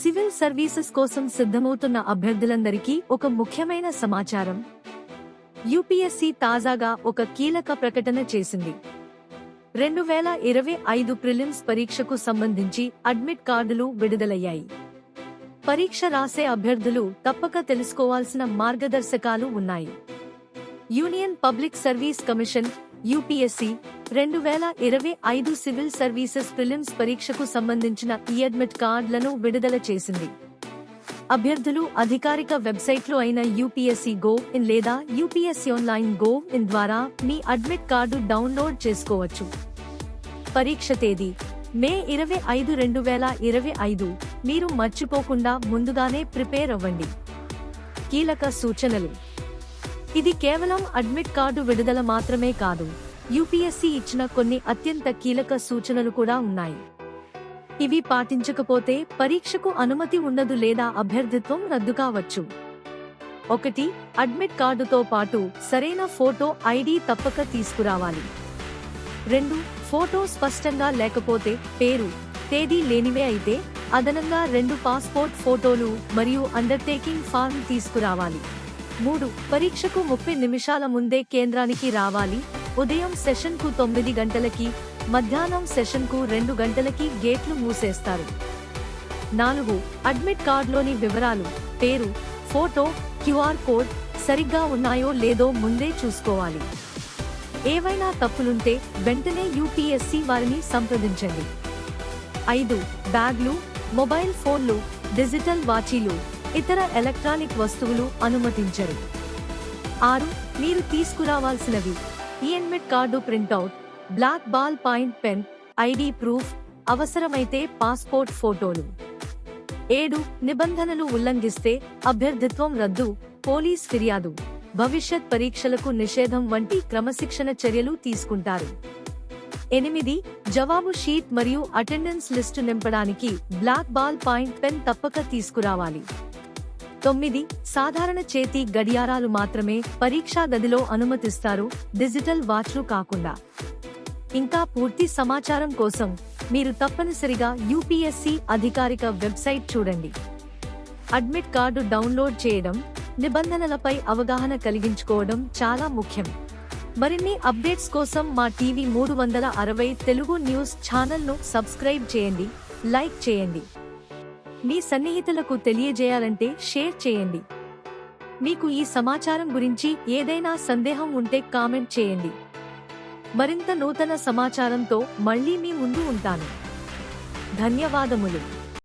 Civil services కోసం సిద్ధమవుతున్న అభ్యర్థులందరికీ ఒక ముఖ్యమైన సమాచారం. యూపీఎస్సీ తాజాగా ఒక కీలక ప్రకటన చేసింది. 2025 ప్రిలిమ్స్ పరీక్షకు సంబంధించి అడ్మిట్ కార్డులు విడుదలయ్యాయి. పరీక్ష రాసే అభ్యర్థులు తప్పక తెలుసుకోవాల్సిన మార్గదర్శకాలు ఉన్నాయి. Union public service commission UPSC 2025 civil services prelims పరీక్షకు సంబంధించిన ఈ అడ్మిట్ కార్డులను విడుదల చేసింది. అభ్యర్థులు అధికారిక వెబ్సైట్లు అయిన యూపీఎస్సీ gov.in లేదా యూపీఎస్సీ ఆన్లైన్ gov.in ద్వారా మీ అడ్మిట్ కార్డు డౌన్లోడ్ చేసుకోవచ్చు. పరీక్ష తేదీ మే 25, 2025. మీరు మర్చిపోకుండా ముందుగానే ప్రిపేర్ అవ్వండి. కీలక సూచనలు. ఇది కేవలం అడ్మిట్ కార్డు విడుదల మాత్రమే కాదు, యూపీఎస్సీ ఇచ్చిన కొన్ని అత్యంత కీలక సూచనలు కూడా ఉన్నాయి. ఇవి పాటించకపోతే పరీక్షకు అనుమతి ఉండదు లేదా అభ్యర్థిత్వం రద్దు కావచ్చు. 1. అడ్మిట్ కార్డుతో పాటు సరైన ఫోటో ఐడి తప్పక తీసుకురావాలి. 2. ఫోటో స్పష్టంగా లేకపోతే, పేరు, తేదీ లేనివే అయితే అదనంగా 2 పాస్పోర్ట్ ఫోటోలు మరియు అండర్టేకింగ్ ఫార్మ్ తీసుకురావాలి. 3. పరీక్షకు 30 నిమిషాల ముందే కేంద్రానికి రావాలి. ఉదయం సెషన్కు 9 గంటలకి, మధ్యాహ్నం సెషన్కు 2 గంటలకి గేట్లు మూసేస్తారు. 4. అడ్మిట్ కార్డులోని వివరాలు, పేరు, ఫోటో, క్యూఆర్ కోడ్ సరిగ్గా ఉన్నాయో లేదో ముందే చూసుకోవాలి. ఏవైనా తప్పులుంటే వెంటనే యూపీఎస్సీ వారిని సంప్రదించండి. 5. బ్యాగ్లు, మొబైల్ ఫోన్లు, డిజిటల్ వాచీలు, ఇతర ఎలక్ట్రానిక్ వస్తువులు అనుమతించరు. 6. మీరు తీసుకురావాల్సినవి: ఈ admit card printout, black ball point pen, ID proof, అవసరమైతే పాస్పోర్ట్ ఫోటోలు. 7. నిబంధనలు ఉల్లంఘిస్తే అభ్యర్థిత్వం రద్దు, పోలీస్ ఫిర్యాదు, భవిష్యత్ పరీక్షలకు నిషేధం వంటి క్రమశిక్షణ చర్యలు తీసుకుంటారు. 8. జవాబు షీట్ మరియు అటెండెన్స్ లిస్టు నింపడానికి బ్లాక్ బాల్ పాయింట్ పెన్ తప్పక తీసుకురావాలి. 9. సాధారణ చేతి గడియారాలు మాత్రమే పరీక్షా గదిలో అనుమతిస్తారు, డిజిటల్ వాచ్లు కాకుండా. ఇంకా పూర్తి సమాచారం కోసం మీరు తప్పనిసరిగా యూపీఎస్సీ అధికారిక వెబ్సైట్ చూడండి. అడ్మిట్ కార్డు డౌన్లోడ్ చేయడం, నిబంధనలపై అవగాహన కలిగించుకోవడం చాలా ముఖ్యం. మరిన్ని అప్డేట్స్ కోసం మా టీవీ 360 తెలుగు న్యూస్ ఛానల్ను సబ్స్క్రైబ్ చేయండి, లైక్ చేయండి. మీ సన్నిహితులకు తెలియజేయాలంటే షేర్ చేయండి. మీకు ఈ సమాచారం గురించి ఏదైనా సందేహం ఉంటే కామెంట్ చేయండి. మరింత నూతన సమాచారంతో మళ్ళీ మీ ముందు ఉంటాను. ధన్యవాదములు.